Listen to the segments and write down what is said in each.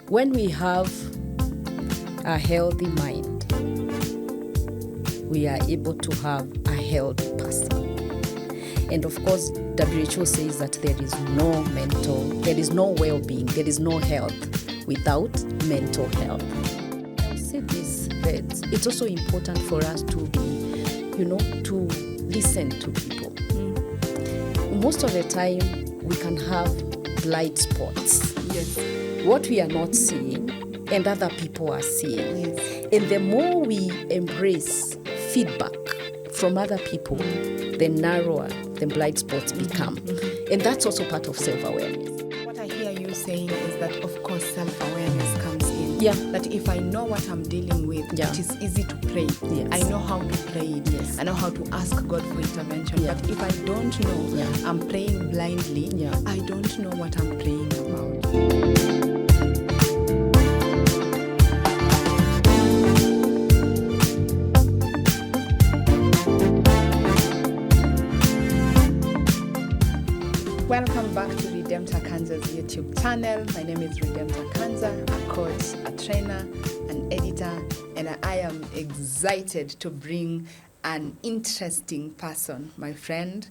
when we have a healthy mind, we are able to have a healthy person. And of course, WHO says that there is no well-being, there is no health without mental health. I say this, that it's also important for us to be, to listen to people. Most of the time, we can have blind spots. Yes. What we are not seeing and other people are seeing. Yes. And the more we embrace feedback from other people, the narrower the blind spots become. And that's also part of self-awareness. What I hear you saying is that, of course, self-awareness comes in. Yeah. That if I know what I'm dealing with, it is easy to pray. Yes. I know how to pray it. Yes. I know how to ask God for intervention. Yeah. But if I don't know, I'm praying blindly, I don't know what I'm praying about. Welcome back to Redemptor Kanza's YouTube channel. My name is Redemptor Kanza, a coach, a trainer, an editor, and I am excited to bring an interesting person, my friend,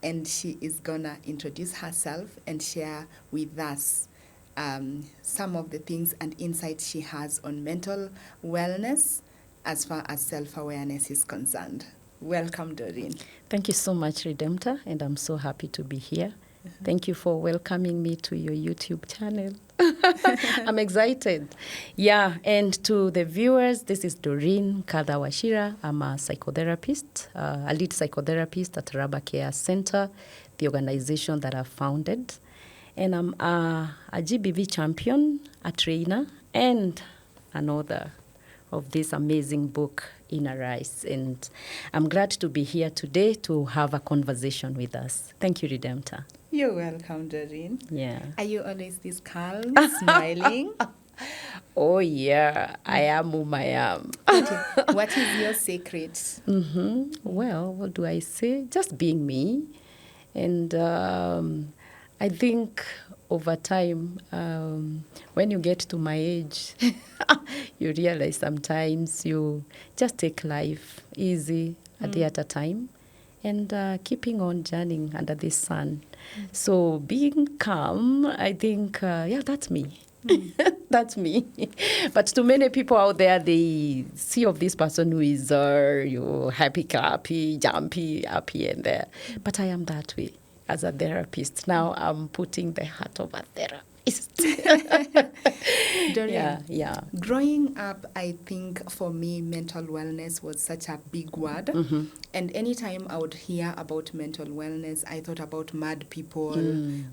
and she is gonna introduce herself and share with us some of the things and insights she has on mental wellness as far as self-awareness is concerned. Welcome, Doreen. Thank you so much, Redemptor, and I'm so happy to be here. Thank you for welcoming me to your YouTube channel. I'm excited. Yeah, and to the viewers, this is Doreen Kadawashira. I'm a psychotherapist, a lead psychotherapist at Raba Care Center, the organization that I founded. And I'm a GBV champion, a trainer, and an author of this amazing book, Inner Eyes. And I'm glad to be here today to have a conversation with us. Thank you, Redemptor. You're welcome, Doreen. Yeah. Are you always this calm, smiling? Oh, yeah. I am whom I am. What is your secret? Well, what do I say? Just being me. And I think over time, when you get to my age, you realize sometimes you just take life easy a day at a time and keeping on journeying under the sun. So being calm, I think, that's me. That's me. But to many people out there, they see of this person who is happy, clappy, jumpy, happy and there. But I am that way as a therapist. Now I'm putting the heart of a therapist. Doreen, yeah. Growing up, I think for me, mental wellness was such a big word. And anytime I would hear about mental wellness, I thought about mad people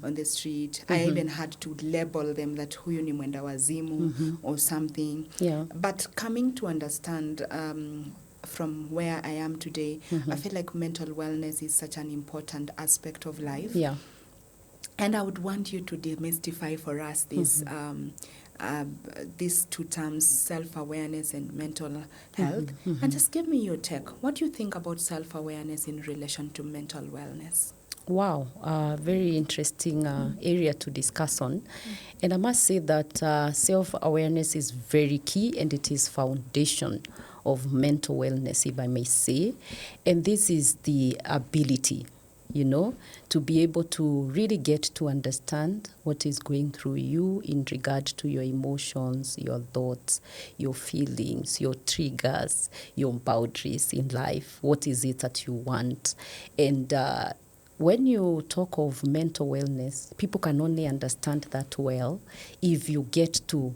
on the street. I even had to label them that huyu ni mwenda wazimu or something. Yeah. But coming to understand from where I am today, I feel like mental wellness is such an important aspect of life. Yeah. And I would want you to demystify for us this, these two terms, self-awareness and mental health. And just give me your take. What do you think about self-awareness in relation to mental wellness? Wow, very interesting area to discuss on. And I must say that self-awareness is very key and it is foundation of mental wellness, if I may say. And this is the ability, to be able to really get to understand what is going through you in regard to your emotions, your thoughts, your feelings, your triggers, your boundaries in life. What is it that you want? And when you talk of mental wellness, people can only understand that well if you get to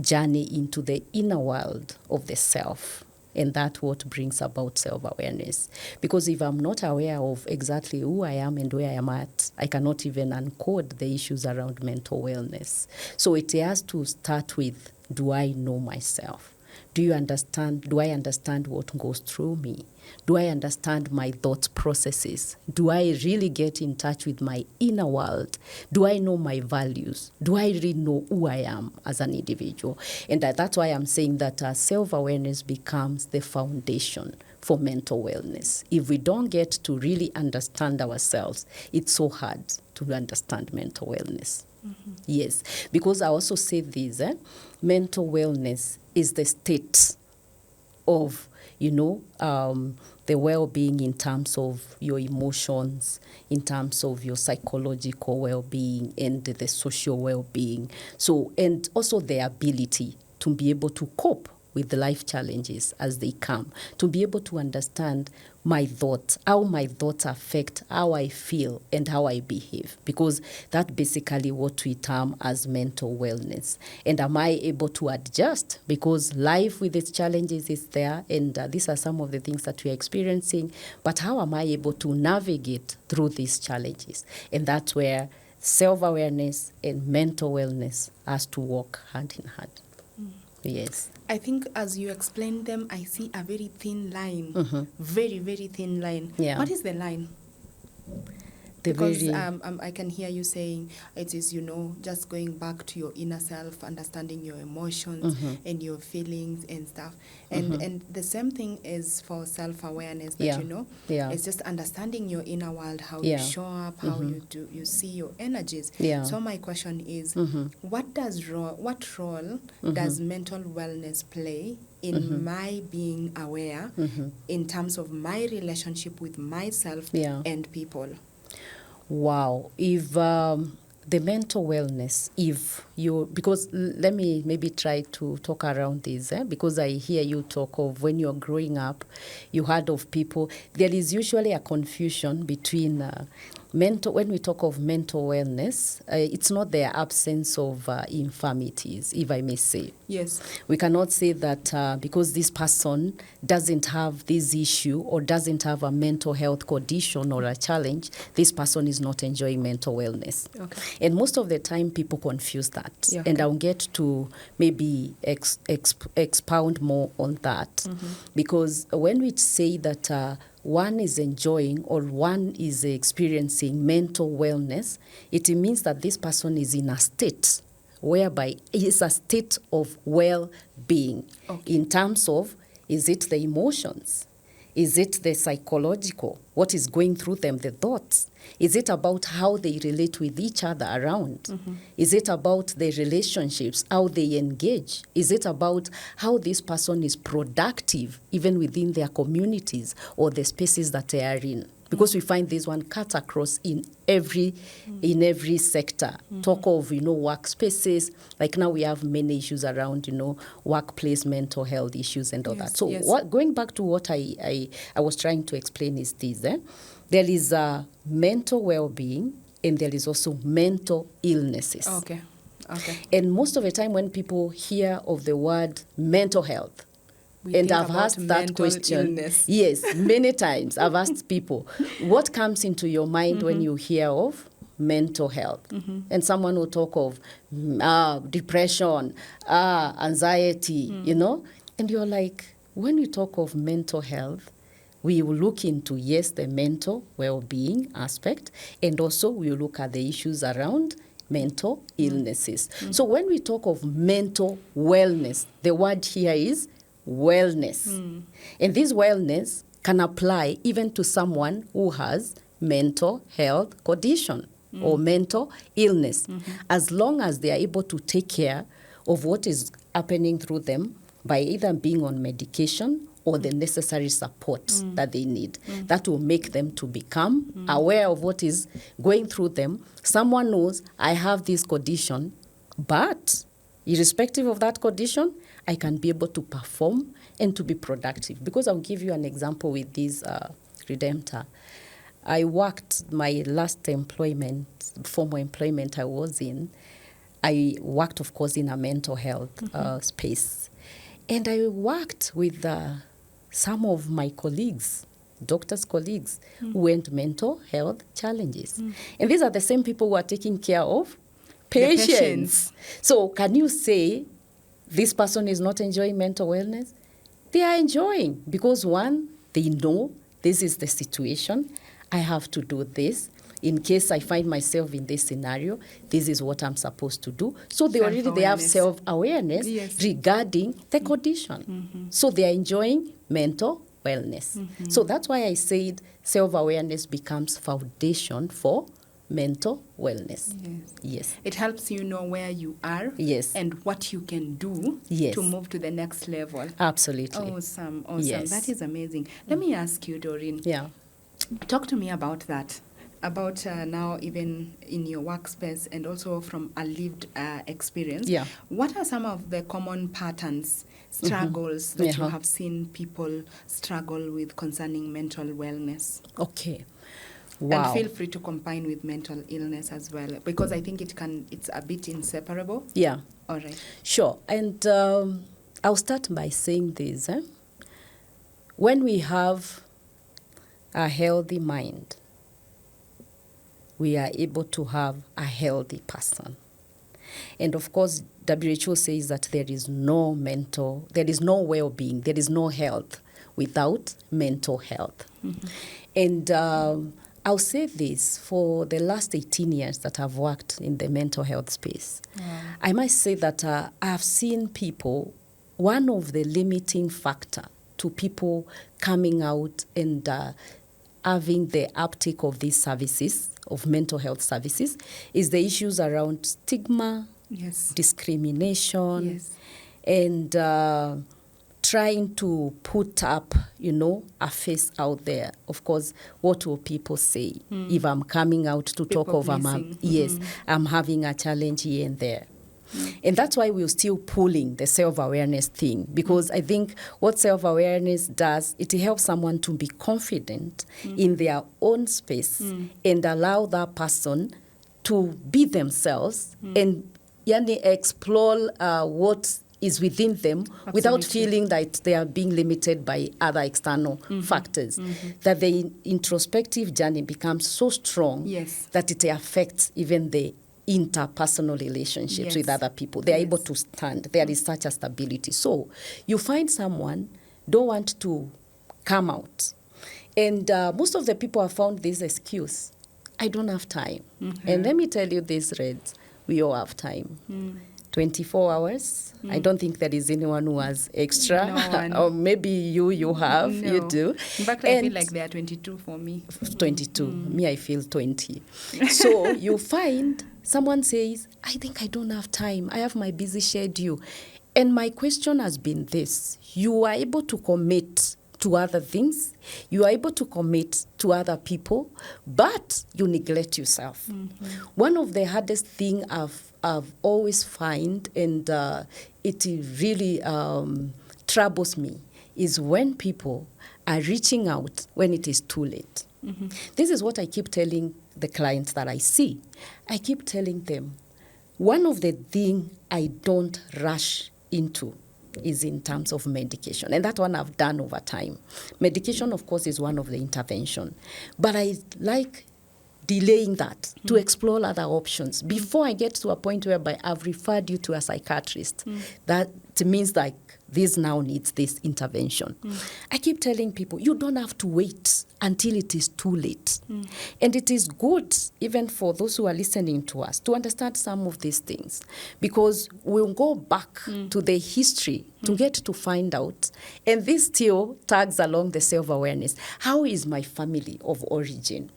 journey into the inner world of the self. And that's what brings about self-awareness. Because if I'm not aware of exactly who I am and where I am at, I cannot even uncode the issues around mental wellness. So it has to start with, do I know myself? Do I understand what goes through me? Do I understand my thought processes? Do I really get in touch with my inner world? Do I know my values? Do I really know who I am as an individual? And that's why I'm saying that self-awareness becomes the foundation for mental wellness. If we don't get to really understand ourselves, it's so hard to understand mental wellness. Yes, because I also say this, mental wellness is the state of, the well-being in terms of your emotions, in terms of your psychological well-being and the social well-being. So, and also the ability to be able to cope with the life challenges as they come, to be able to understand my thoughts, how my thoughts affect how I feel and how I behave, because that's basically what we term as mental wellness. And am I able to adjust? Because life with its challenges is there, and these are some of the things that we are experiencing, but how am I able to navigate through these challenges? And that's where self-awareness and mental wellness has to walk hand in hand. Yes. I think as you explain them, I see a very thin line, very, very thin line. Yeah. What is the line? Because I can hear you saying it is, just going back to your inner self, understanding your emotions and your feelings and stuff. And the same thing is for self-awareness, that, it's just understanding your inner world, how you show up, how you see your energies. Yeah. So my question is, what role does mental wellness play in my being aware in terms of my relationship with myself and people? Wow. If the mental wellness, because let me maybe try to talk around this, because I hear you talk of when you're growing up, you heard of people, there is usually a confusion between when we talk of mental wellness, it's not the absence of infirmities, if I may say. Yes. We cannot say that because this person doesn't have this issue or doesn't have a mental health condition or a challenge, this person is not enjoying mental wellness. Okay. And most of the time, people confuse that. Yeah, okay. And I'll get to maybe expound more on that. Because when we say that one is enjoying or one is experiencing mental wellness, it means that this person is in a state whereby it's a state of well-being. Okay. In terms of, is it the emotions? Is it the psychological? What is going through them, the thoughts? Is it about how they relate with each other around? Is it about the relationships, how they engage? Is it about how this person is productive even within their communities or the spaces that they are in? Because we find this one cut across in every sector. Talk of, workspaces. Like now we have many issues around, workplace mental health issues and all that. So going back to what I was trying to explain is this. There is mental well-being and there is also mental illnesses. Okay. And most of the time when people hear of the word mental health, and I've asked that question. Illness. Yes, many times I've asked people, what comes into your mind when you hear of mental health? And someone will talk of depression, anxiety, and you're like, when we talk of mental health, we will look into, yes, the mental well-being aspect, and also we will look at the issues around mental illnesses. So when we talk of mental wellness, the word here is wellness. And this wellness can apply even to someone who has mental health condition or mental illness, as long as they are able to take care of what is happening through them by either being on medication or the necessary support that they need. That will make them to become aware of what is going through them. Someone knows, I have this condition, but irrespective of that condition, I can be able to perform and to be productive. Because I'll give you an example with this Redemptor. I worked my last employment, formal employment I was in. I worked, of course, in a mental health space. And I worked with some of my colleagues, doctors' colleagues, who went mental health challenges. And these are the same people who are taking care of patients. So can you say this person is not enjoying mental wellness? They are enjoying because, one, they know this is the situation. I have to do this. In case I find myself in this scenario, this is what I'm supposed to do. So they have self-awareness regarding the condition. So they are enjoying mental wellness. So that's why I said self-awareness becomes foundation for mental wellness. Yes. Yes. It helps you know where you are Yes. and what you can do Yes. to move to the next level. Absolutely. Awesome. Yes. That is amazing. Let me ask you, Doreen. Yeah. Talk to me about that. About now, even in your workspace and also from a lived experience. Yeah. What are some of the common patterns, struggles that you Yeah. have seen people struggle with concerning mental wellness? Okay. Wow. And feel free to combine with mental illness as well, because I think it's a bit inseparable. Yeah. All right. Sure. And I'll start by saying this. When we have a healthy mind, we are able to have a healthy person. And of course, WHO says that there is no well-being, there is no health without mental health. Mm-hmm. And I'll say this, for the last 18 years that I've worked in the mental health space, I must say that I've seen people, one of the limiting factor to people coming out and having the uptake of these services, of mental health services, is the issues around stigma, yes, discrimination, yes, and trying to put up, a face out there. Of course, what will people say if I'm coming out to people talk of yes, I'm having a challenge here and there. And that's why we're still pulling the self-awareness thing, because I think what self-awareness does, it helps someone to be confident in their own space and allow that person to be themselves and explore what is within them. Absolutely. Without feeling that they are being limited by other external factors. That the introspective journey becomes so strong that it affects even the interpersonal relationships with other people. They are able to stand. There is such a stability. So you find someone don't want to come out. And most of the people have found this excuse. I don't have time. And let me tell you this, Red, we all have time. 24 hours. I don't think there is anyone who has extra. No, or maybe you have, no. You do. In fact, I feel like there are 22 for me. 22. Me, I feel 20. So you find someone says, I think I don't have time. I have my busy schedule. And my question has been this. You are able to commit to other things. You are able to commit to other people, but you neglect yourself. One of the hardest things I've always find, and it really troubles me, is when people are reaching out when it is too late. This is what I keep telling the clients that I see. I keep telling them, one of the things I don't rush into is in terms of medication. And that one I've done over time. Medication, of course, is one of the intervention. But I like delaying that to explore other options before I get to a point whereby I've referred you to a psychiatrist. That means like this now needs this intervention. I keep telling people, you don't have to wait until it is too late. And it is good, even for those who are listening to us, to understand some of these things, because we'll go back to the history to get to find out. And this still tags along the self-awareness. How is my family of origin?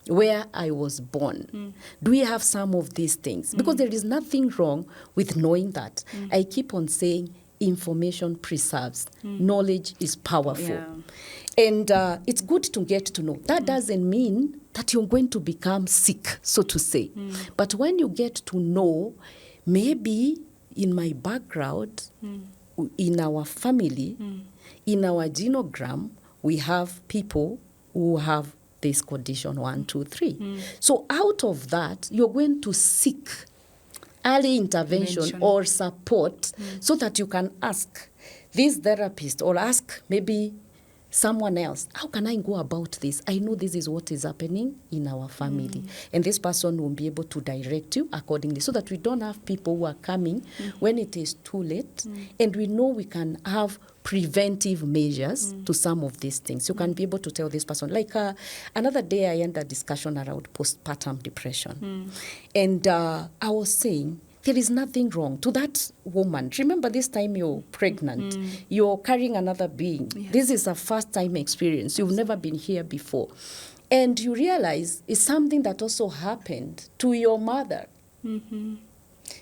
Where I was born. Do we have some of these things? Because there is nothing wrong with knowing that. I keep on saying information preserves. Knowledge is powerful. Yeah. And it's good to get to know. That doesn't mean that you're going to become sick, so to say. But when you get to know, maybe in my background, in our family, in our genogram, we have people who have this condition 1, 2, 3. So out of that, you're going to seek early intervention or support so that you can ask this therapist or ask maybe someone else, how can I go about this? I know this is what is happening in our family. And this person will be able to direct you accordingly so that we don't have people who are coming when it is too late. And we know we can have preventive measures to some of these things. You can be able to tell this person. Like another day I had a discussion around postpartum depression. And I was saying, there is nothing wrong to that woman. Remember, this time you're pregnant. You're carrying another being. Yes. This is a first-time experience. You've never been here before. And you realize it's something that also happened to your mother.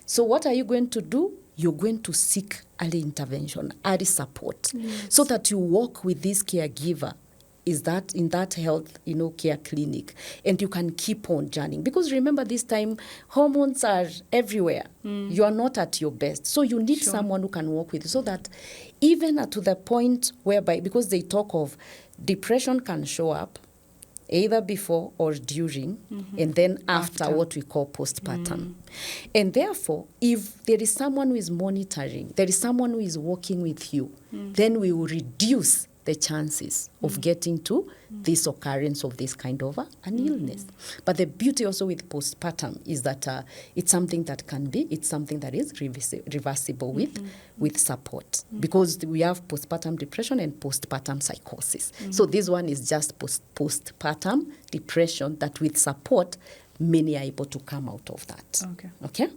So what are you going to do? You're going to seek early intervention, early support, so that you work with this caregiver is that in that health, care clinic, and you can keep on journeying. Because remember, this time, hormones are everywhere. You are not at your best. So you need someone who can work with you, so that even to the point whereby, because they talk of depression can show up either before or during, and then after what we call postpartum. And therefore, if there is someone who is monitoring, there is someone who is working with you, then we will reduce the chances of getting to this occurrence of this kind of an illness. But the beauty also with postpartum is that it's something that can be, it's something that is reversible with support. Because we have postpartum depression and postpartum psychosis. So this one is just postpartum depression that with support, many are able to come out of that. Okay?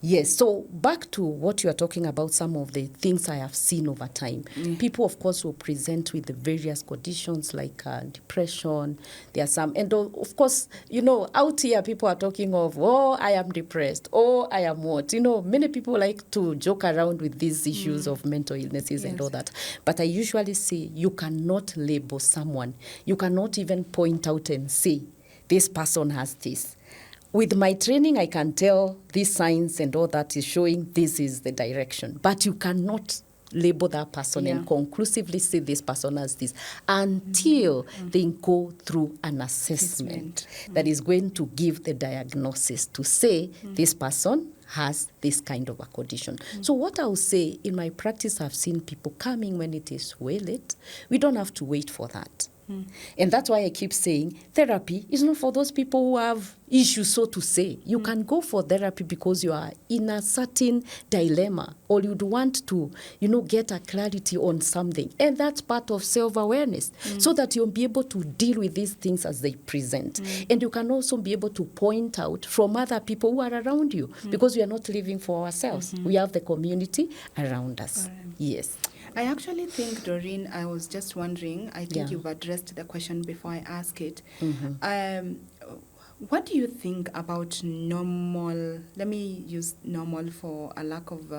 Yes, so back to what you are talking about, some of the things I have seen over time. People, of course, will present with the various conditions like depression. There are some, and of course, out here people are talking of, oh, I am depressed, oh, I am what. Many people like to joke around with these issues of mental illnesses and all that. But I usually say you cannot label someone. You cannot even point out and say, this person has this. With my training, I can tell these signs and all that is showing this is the direction. But you cannot label that person and conclusively say this person has this until they go through an assessment that is going to give the diagnosis to say this person has this kind of a condition. So what I will say, in my practice, I've seen people coming when it is way late. We don't have to wait for that. And that's why I keep saying therapy is not for those people who have issues, so to say. You can go for therapy because you are in a certain dilemma or you'd want to, get a clarity on something. And that's part of self-awareness so that you'll be able to deal with these things as they present. And you can also be able to point out from other people who are around you because we are not living for ourselves. We have the community around us. Yes. I actually think, Doreen, I was just wondering, I think you've addressed the question before I ask it. What do you think about normal, let me use normal for a lack of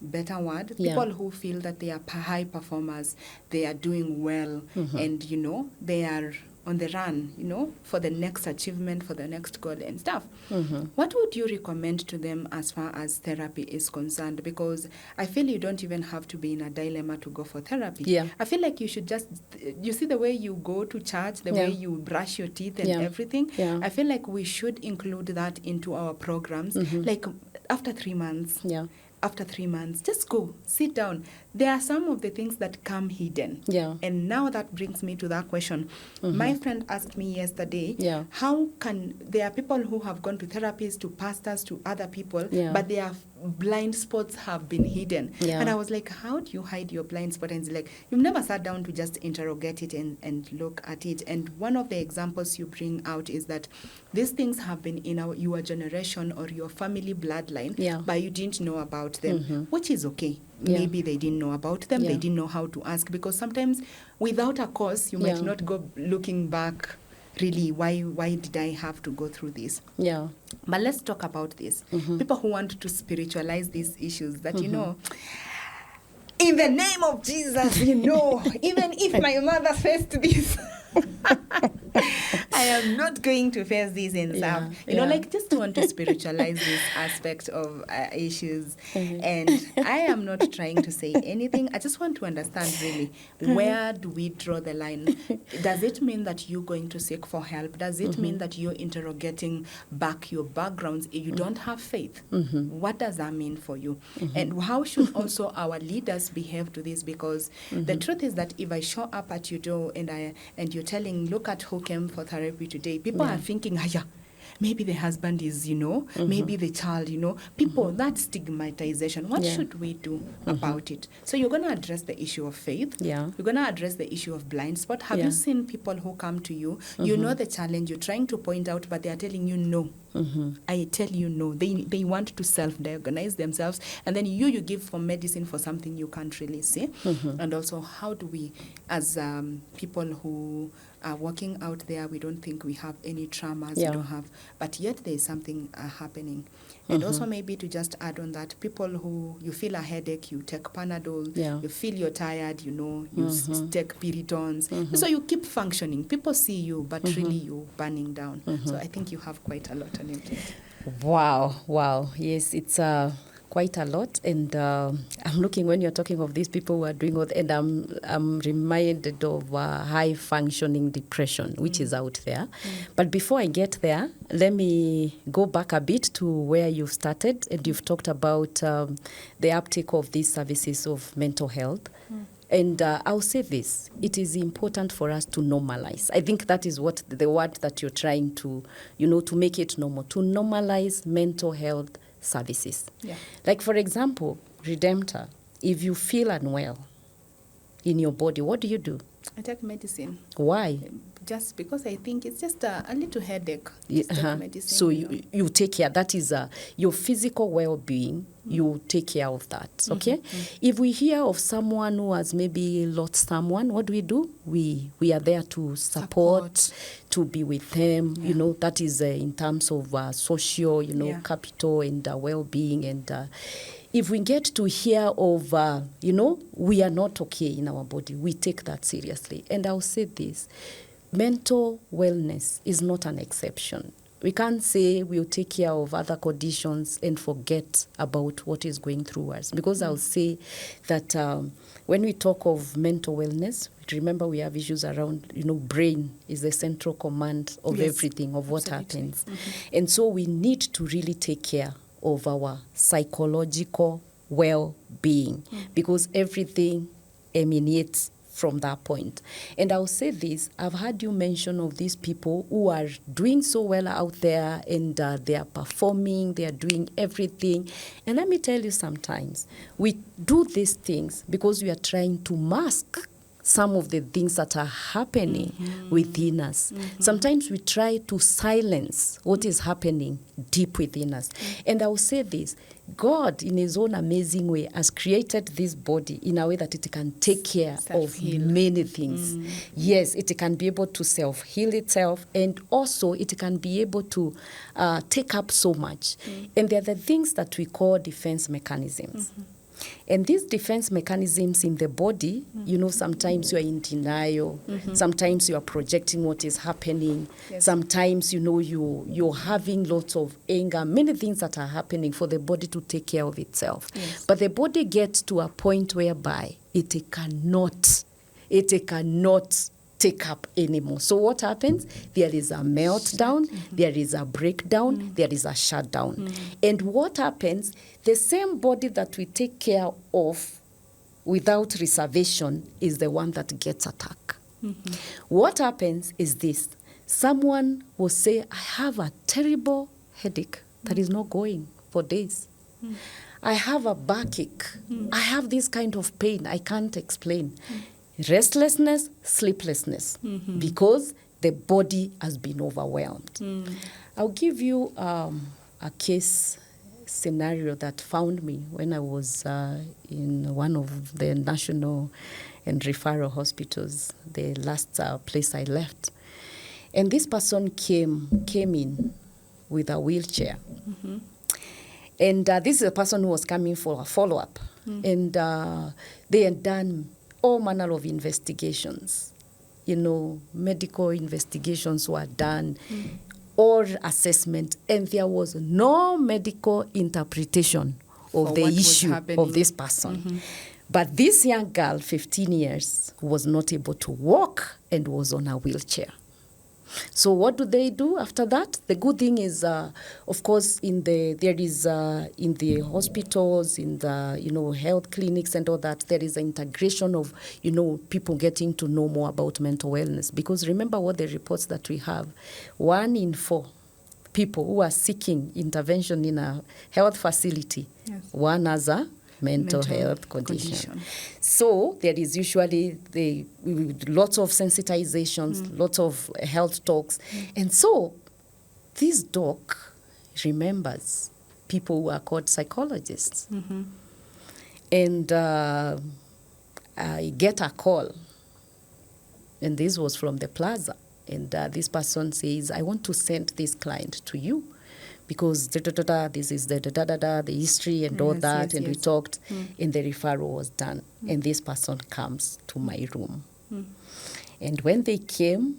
better word, people who feel that they are high performers, they are doing well, and, they are on the run, for the next achievement, for the next goal and stuff. What would you recommend to them as far as therapy is concerned? Because I feel you don't even have to be in a dilemma to go for therapy. I feel like you should just, you see the way you go to church, the way you brush your teeth and everything. I feel like we should include that into our programs. Like after 3 months. After 3 months, just go, sit down. There are some of the things that come hidden. And now that brings me to that question. My friend asked me yesterday, how can, there are people who have gone to therapists, to pastors, to other people, but their blind spots have been hidden. And I was like, how do you hide your blind spot? And it's like, you've never sat down to just interrogate it and look at it. And one of the examples you bring out is that these things have been in your generation or your family bloodline, but you didn't know about them, which is okay. Maybe they didn't know about them, they didn't know how to ask, because sometimes without a cause, you might not go looking back, really, why did I have to go through this? But let's talk about this. People who want to spiritualize these issues that, in the name of Jesus, even if my mother faced this, I am not going to face this and stuff. Just want to spiritualize this aspect of issues. And I am not trying to say anything. I just want to understand really, where do we draw the line? Does it mean that you're going to seek for help? Does it mean that you're interrogating back your backgrounds? You don't have faith. What does that mean for you? And how should also our leaders behave to this? Because the truth is that if I show up at your door and you're telling, look at who came for therapy today, people are thinking, maybe the husband is, maybe the child, people, that stigmatization. What should we do about it? So you're going to address the issue of faith. You're going to address the issue of blind spot. Have you seen people who come to you, you know the challenge, you're trying to point out, but they are telling you no. I tell you no. They want to self-diagnose themselves, and then you give for medicine for something you can't really see. And also, how do we, as people who are walking out there. We don't think we have any traumas. Yeah. We don't have, but yet there is something happening. And also maybe to just add on that, people who, you feel a headache, you take Panadol, Yeah. you feel you're tired, you know, you take Piritons. So you keep functioning. People see you, but really you're burning down. So I think you have quite a lot on your plate. Wow. Yes, it's quite a lot. And I'm looking, when you're talking of these people who are doing all, and I'm reminded of high functioning depression, which is out there. But before I get there, let me go back a bit to where you've started, and you've talked about the uptake of these services of mental health. And I'll say this, it is important for us to normalize. I think that is what the word that you're trying to, to make it normal, to normalize mental health services. Yeah. Like, for example, Redemptor, if you feel unwell in your body, what do? I take medicine. Why? Just because I think it's just a little headache. Just take medicine. So you take care. That is your physical well-being. You take care of that, okay? If we hear of someone who has maybe lost someone, what do? We are there to support, to be with them. Yeah. That is in terms of social, capital and well-being. And if we get to hear of, we are not okay in our body, we take that seriously. And I'll say this, mental wellness is not an exception. We can't say we'll take care of other conditions and forget about what is going through us. Because I'll say that when we talk of mental wellness, remember we have issues around, brain is the central command of everything, of what happens. And so we need to really take care of our psychological well-being, because everything emanates from that point. And I'll say this, I've heard you mention of these people who are doing so well out there, and they are performing, they are doing everything. And let me tell you, sometimes we do these things because we are trying to mask some of the things that are happening within us. Sometimes we try to silence what is happening deep within us. And I will say this, God, in his own amazing way, has created this body in a way that it can take care of many things. Yes, it can be able to self-heal itself, and also it can be able to take up so much. And they're the things that we call defense mechanisms. And these defense mechanisms in the body, sometimes you are in denial, sometimes you are projecting what is happening, sometimes, you're having lots of anger, many things that are happening for the body to take care of itself. But the body gets to a point whereby it cannot take up anymore. So what happens? There is a meltdown, there is a breakdown, there is a shutdown. And what happens? The same body that we take care of without reservation is the one that gets attacked. What happens is this. Someone will say, I have a terrible headache that is not going for days. I have a backache. I have this kind of pain I can't explain. Restlessness, sleeplessness, because the body has been overwhelmed. I'll give you a case scenario that found me when I was in one of the national and referral hospitals, the last place I left. And this person came in with a wheelchair. And this is a person who was coming for a follow-up. And they had done all manner of investigations. Medical investigations were done, or assessment, and there was no medical interpretation of the issue of this person. But this young girl, 15 years, was not able to walk and was on a wheelchair. So what do they do after that? The good thing is, of course, in the hospitals, in the health clinics and all that, there is an integration of people getting to know more about mental wellness. Because remember what the reports that we have: 1 in 4 people who are seeking intervention in a health facility, one has a mental health condition. So there is usually lots of sensitizations, lots of health talks. And so this doc remembers people who are called psychologists. And I get a call And this was from the plaza. And this person says, I want to send this client to you because this is the history and all that. And we talked and the referral was done. And this person comes to my room. And when they came,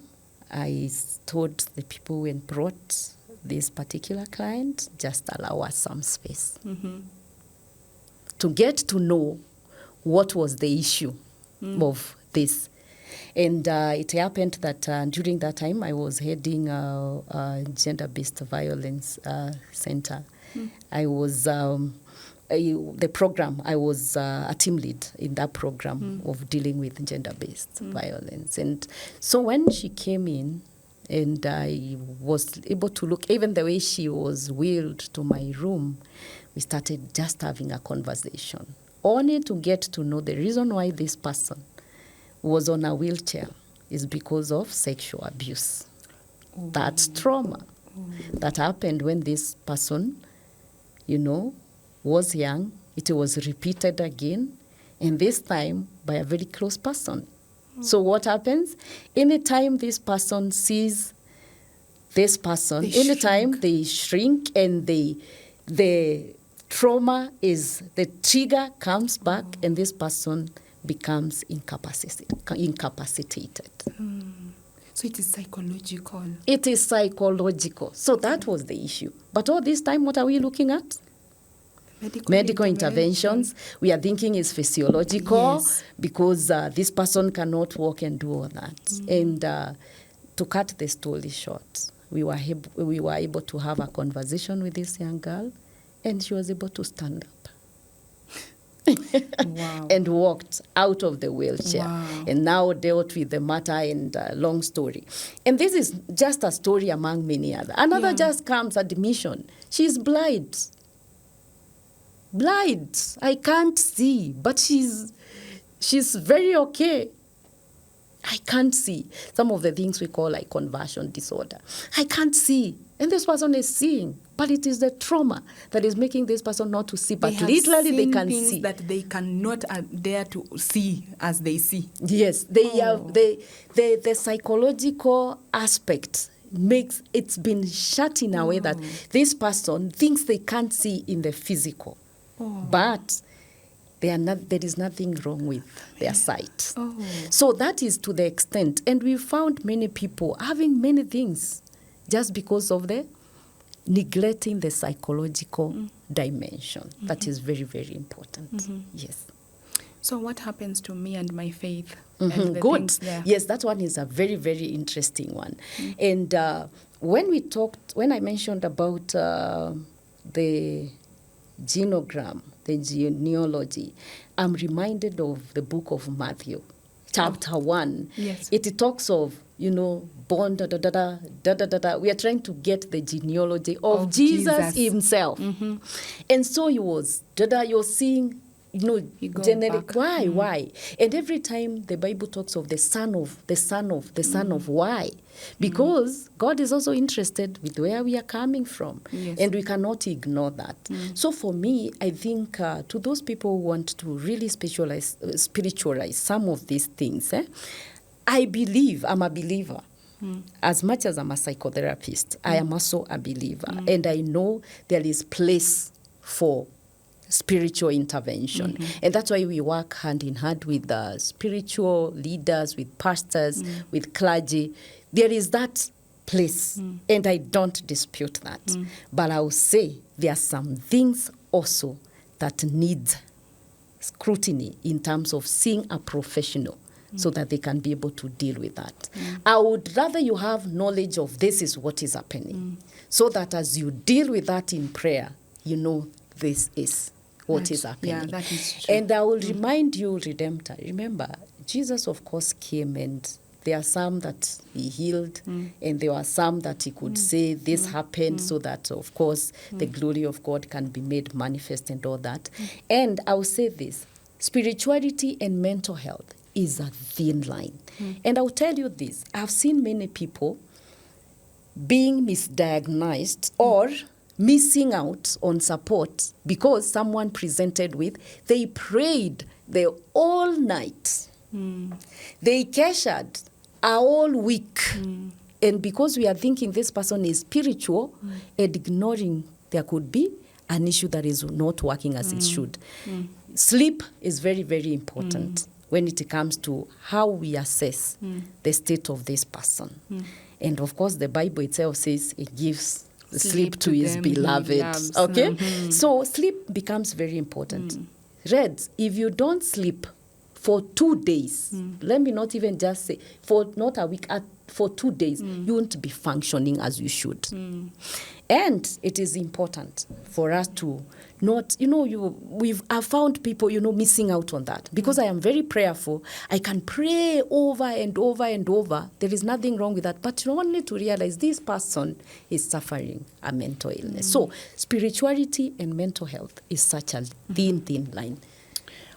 I told the people and brought this particular client, just allow us some space to get to know what was the issue of this. And it happened that during that time, I was heading a gender-based violence center. I was the program. I was a team lead in that program of dealing with gender-based violence. And so when she came in, and I was able to look, even the way she was wheeled to my room, we started just having a conversation, only to get to know the reason why this person was on a wheelchair is because of sexual abuse. That's trauma that happened when this person, was young. It was repeated again, and this time by a very close person. So what happens? Anytime this person sees this person, anytime they shrink and the trauma the trigger comes back and this person becomes incapacitated. So it is psychological. It is psychological. So that was the issue. But all this time, what are we looking at? Medical interventions. We are thinking is physiological because this person cannot walk and do all that. And to cut the story short, we were able to have a conversation with this young girl, and she was able to stand up. Wow. And walked out of the wheelchair. Wow. And now dealt with the matter and long story. And this is just a story among many others. Another just comes admission. She's blind. I can't see, but she's very okay. I can't see. Some of the things we call like conversion disorder. I can't see. And this person is seeing. But it is the trauma that is making this person not to see. But literally they can things see. that they cannot dare to see as they see. Yes. They have the psychological aspect it's been shut in a way that this person thinks they can't see in the physical. But there is nothing wrong with their sight. So that is to the extent. And we found many people having many things just because of the neglecting the psychological dimension. That is very, very important. Yes. So what happens to me and my faith? And the Good. things there? Yes, that one is a very, very interesting one. And when I mentioned about the genogram, the genealogy, I'm reminded of the book of Matthew, chapter 1. Yes. It talks of, born, We are trying to get the genealogy of Jesus himself. And so you're seeing, generic. Why? And every time the Bible talks of the son of why? Because God is also interested with where we are coming from. Yes. And we cannot ignore that. So for me, I think to those people who want to really spiritualize some of these things, I believe, I'm a believer. As much as I'm a psychotherapist, I am also a believer. And I know there is place for spiritual intervention. And that's why we work hand in hand with spiritual leaders, with pastors, with clergy. There is that place, and I don't dispute that. But I will say there are some things also that need scrutiny in terms of seeing a professional so that they can be able to deal with that. I would rather you have knowledge of this is what is happening, so that as you deal with that in prayer, this is what is happening. Yeah, that is true. And I will remind you, Redemptor, remember, Jesus, of course, came, and there are some that he healed, and there are some that he could say this happened so that, of course, the glory of God can be made manifest and all that. And I will say this, spirituality and mental health is a thin line. And I'll tell you this, I've seen many people being misdiagnosed or missing out on support because someone presented with, they prayed the all night. They cashed are all weak. And because we are thinking this person is spiritual and ignoring there could be an issue that is not working as it should. Sleep is very, very important when it comes to how we assess the state of this person. And of course, the Bible itself says it gives sleep to his beloved. Okay? So sleep becomes very important. Reds, if you don't sleep for 2 days, let me not even just say, for not a week, for 2 days, you won't be functioning as you should. And it is important for us to not, I've found people, missing out on that. Because I am very prayerful, I can pray over and over and over. There is nothing wrong with that. But you only to realize this person is suffering a mental illness. So spirituality and mental health is such a thin line.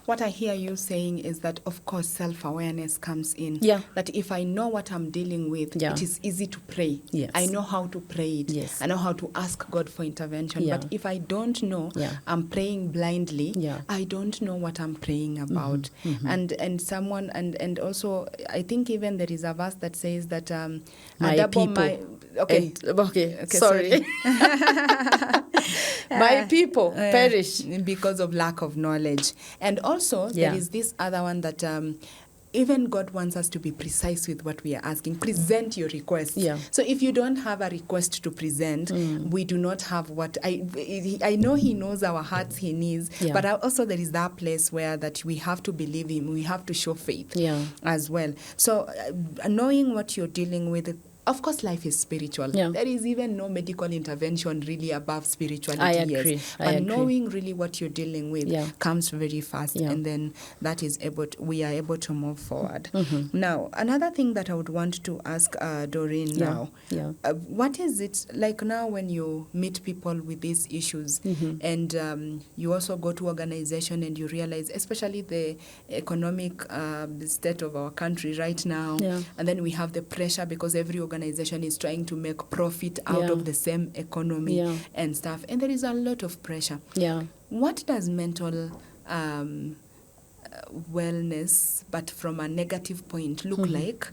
What I hear you saying is that, of course, self-awareness comes in. Yeah. That if I know what I'm dealing with, it is easy to pray. Yes. I know how to pray it. Yes. I know how to ask God for intervention. Yeah. But if I don't know, I'm praying blindly. Yeah. I don't know what I'm praying about. And also, I think even there is a verse that says that sorry. My people perish because of lack of knowledge. And also, there is this other one that even God wants us to be precise with what we are asking. Present your request. Yeah. So if you don't have a request to present, we do not have what I know He knows our hearts, He needs. Yeah. But also there is that place where that we have to believe Him. We have to show faith as well. So knowing what you're dealing with. Of course, life is spiritual. Yeah. There is even no medical intervention really above spirituality. I agree. But knowing really what you're dealing with comes very fast, and then that is we are able to move forward. Now, another thing that I would want to ask Doreen now, what is it like now when you meet people with these issues, and you also go to organization and you realize, especially the economic state of our country right now, and then we have the pressure because every organization is trying to make profit out of the same economy and stuff, and there is a lot of pressure. What does mental wellness, but from a negative point, look like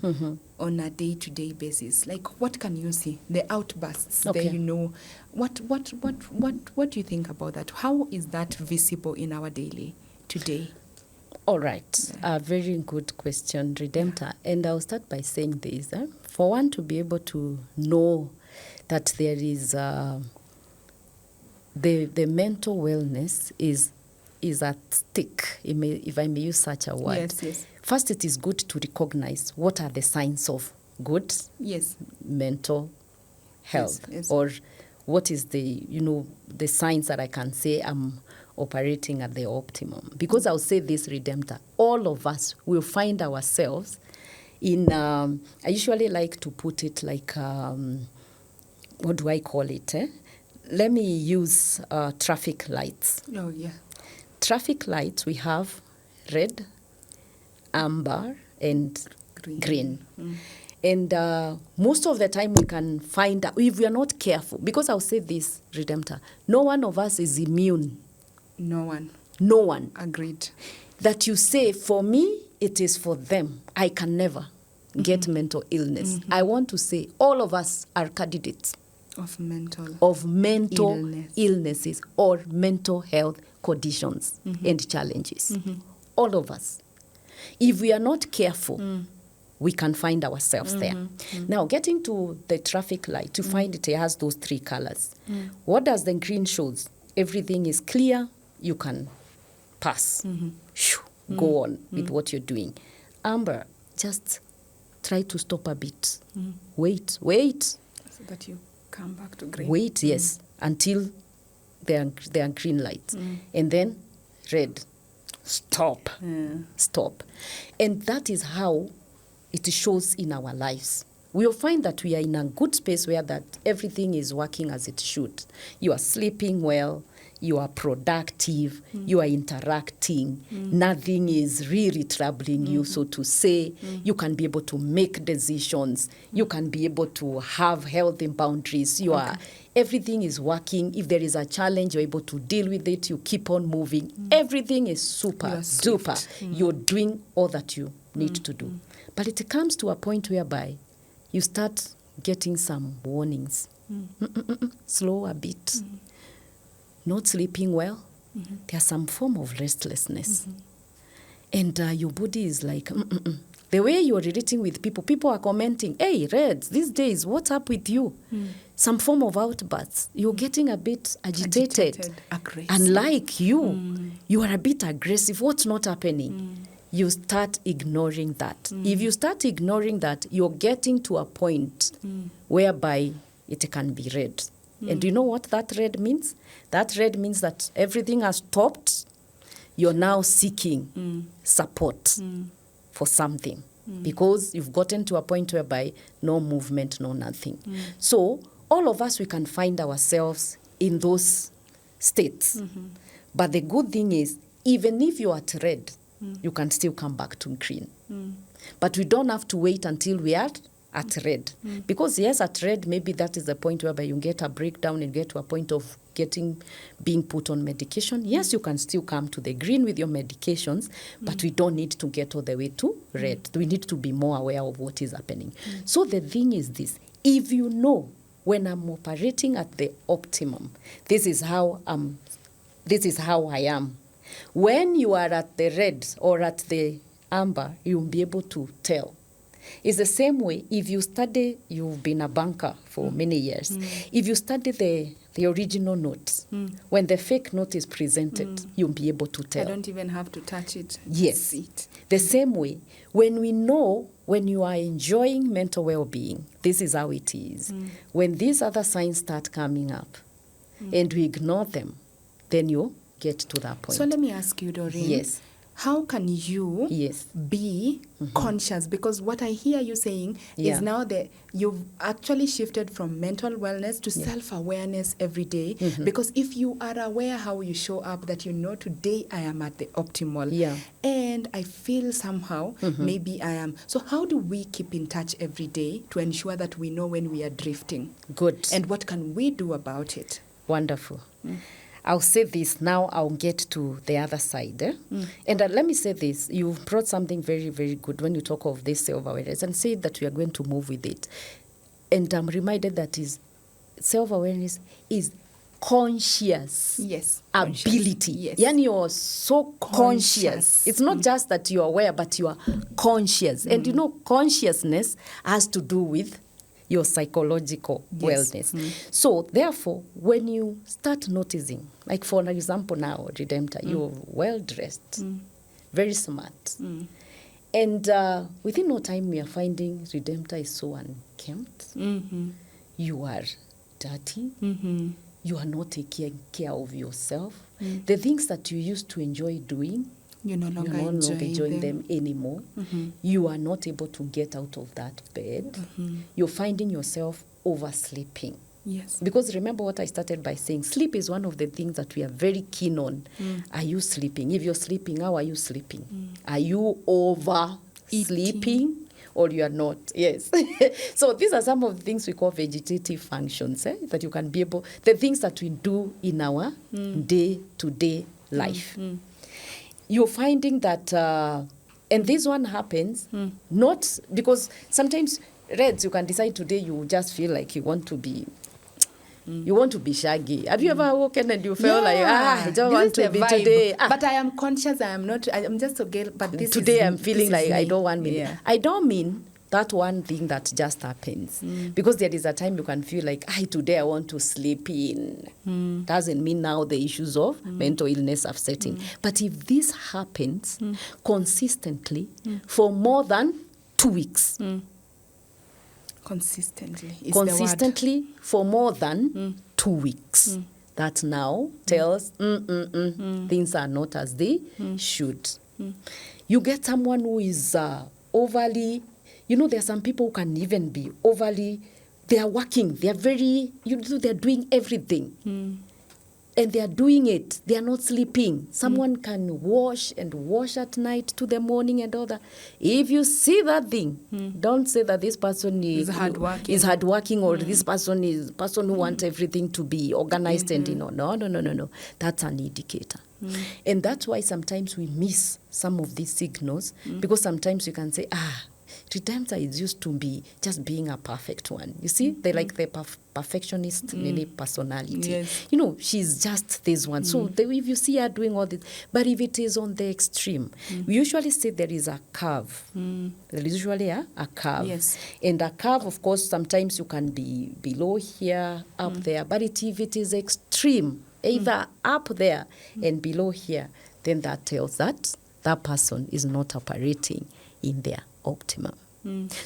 on a day-to-day basis? Like, what can you see? The outbursts, what do you think about that? How is that visible in our daily today? All right. A very good question, Redemptor. And I'll start by saying this. For one to be able to know that there is the mental wellness is at stake, if I may use such a word. Yes. First, it is good to recognize what are the signs of good mental health. Yes. Or what is the signs that I can say I'm operating at the optimum. Because I'll say this, Redemptor, all of us will find ourselves in, I usually like to put it like, what do I call it? Let me use traffic lights. Oh, yeah. Traffic lights, we have red, amber, and green. And most of the time we can find out, if we are not careful, because I'll say this, Redemptor, no one of us is immune. No one. Agreed. That you say, for me, it is for them. I can never get mental illness. I want to say all of us are candidates of mental illnesses or mental health conditions and challenges. All of us. If we are not careful, we can find ourselves there. Now, getting to the traffic light, you find it has those 3 colors. What does the green shows? Everything is clear. You can pass. Go on with what you're doing. Amber, just try to stop a bit. Wait. So that you come back to green. Wait, yes, until there are green lights. And then red. Stop. Stop. And that is how it shows in our lives. We'll find that we are in a good space where that everything is working as it should. You are sleeping well. you are productive, you are interacting, nothing is really troubling you, so to say. You can be able to make decisions, you can be able to have healthy boundaries, everything is working. If there is a challenge, you're able to deal with it, you keep on moving. Everything is super duper. You're doing all that you need to do. But it comes to a point whereby you start getting some warnings. Slow a bit. Not sleeping well. There's some form of restlessness. And your body is like, The way you're relating with people are commenting, hey, Reds, these days, what's up with you? Some form of outbursts. You're getting a bit agitated. Aggressive. Unlike you, you are a bit aggressive. What's not happening? You start ignoring that. If you start ignoring that, you're getting to a point whereby it can be red. And do you know what that red means? That red means that everything has stopped. You're now seeking support for something because you've gotten to a point whereby no movement, no nothing. So all of us, we can find ourselves in those states. But the good thing is, even if you're at red, you can still come back to green. But we don't have to wait until we are at red. Because yes, at red, maybe that is the point whereby you get a breakdown and get to a point of being put on medication. Yes, you can still come to the green with your medications, but we don't need to get all the way to red. We need to be more aware of what is happening. So the thing is this, if you know when I'm operating at the optimum, this is how I am. When you are at the red or at the amber, you'll be able to tell. It's the same way if you study, you've been a banker for many years. If you study the original notes, when the fake note is presented, you'll be able to tell. I don't even have to touch it. Yes. See it. The same way, when we know when you are enjoying mental well-being, this is how it is. When these other signs start coming up and we ignore them, then you get to that point. So let me ask you, Doreen. Yes. How can you be conscious? Because what I hear you saying is now that you've actually shifted from mental wellness to self-awareness every day. Because if you are aware how you show up, that you know today I am at the optimal and I feel somehow maybe I am. So how do we keep in touch every day to ensure that we know when we are drifting? Good. And what can we do about it? Wonderful. I'll say this, now I'll get to the other side. And let me say this, you've brought something very, very good when you talk of this self-awareness and say that we are going to move with it. And I'm reminded that self-awareness is conscious ability. Yes. Yani you're so conscious. It's not just that you're aware, but you are conscious. And you know, consciousness has to do with your psychological wellness. So, therefore, when you start noticing, like for example now, Redemptor, you're well-dressed, very smart. And within no time, we are finding Redemptor is so unkempt. You are dirty. You are not taking care of yourself. The things that you used to enjoy doing, you're no longer enjoying them anymore. You are not able to get out of that bed. You're finding yourself oversleeping. Yes. Because remember what I started by saying, sleep is one of the things that we are very keen on. Are you sleeping? If you're sleeping, how are you sleeping? Are you over-sleeping? Or you are not? Yes. So these are some of the things we call vegetative functions, that you can be able, the things that we do in our day-to-day life. You're finding that, and this one happens, not because sometimes Reds, you can decide today you just feel like you want to be shaggy. Have you ever woken and you felt like, I don't want to be vibe. Today. But I am conscious, I'm just a girl, but this today is, I'm feeling like me. I don't want me. I don't mean that one thing that just happens. Because there is a time you can feel like, today I want to sleep in. Doesn't mean now the issues of mental illness have set in. But if this happens consistently for more than 2 weeks, consistently for more than 2 weeks, that now tells things are not as they should. You get someone who is overly, there are some people who can even be overly, they are working, they are very, they're doing everything. and they are doing it. They are not sleeping. Someone can wash at night to the morning and all that. If you see that thing, don't say that this person is hardworking or this person is person who wants everything to be organized and no. That's an indicator. And that's why sometimes we miss some of these signals because sometimes you can say, Redemptor is used to be just being a perfect one. You see, they like the perfectionist personality. Yes. You know, she's just this one. So if you see her doing all this, but if it is on the extreme, we usually say there is a curve. There is usually a curve. Yes. And a curve, of course, sometimes you can be below here, up there. But if it is extreme, either up there and below here, then that tells that person is not operating in their optimum.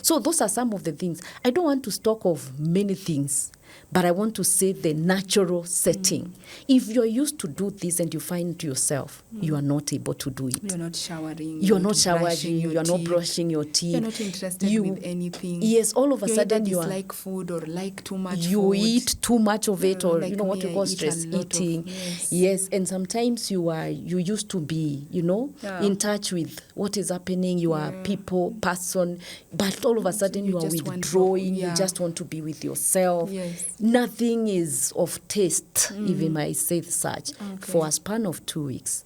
So those are some of the things. I don't want to talk of many things, but I want to say the natural setting. If you're used to do this and you find yourself, you are not able to do it. You're not showering. You're not showering. You're not brushing your teeth. You're not interested with anything. Yes, all of a sudden you are like food or like too much you food. eat too much of it, or like you know what you call stress eating. Yes, and sometimes you used to be, in touch with what is happening. You are person, but all of a sudden you are withdrawing. You just want to be with yourself. Yes. Nothing is of taste, if I might say such, for a span of 2 weeks.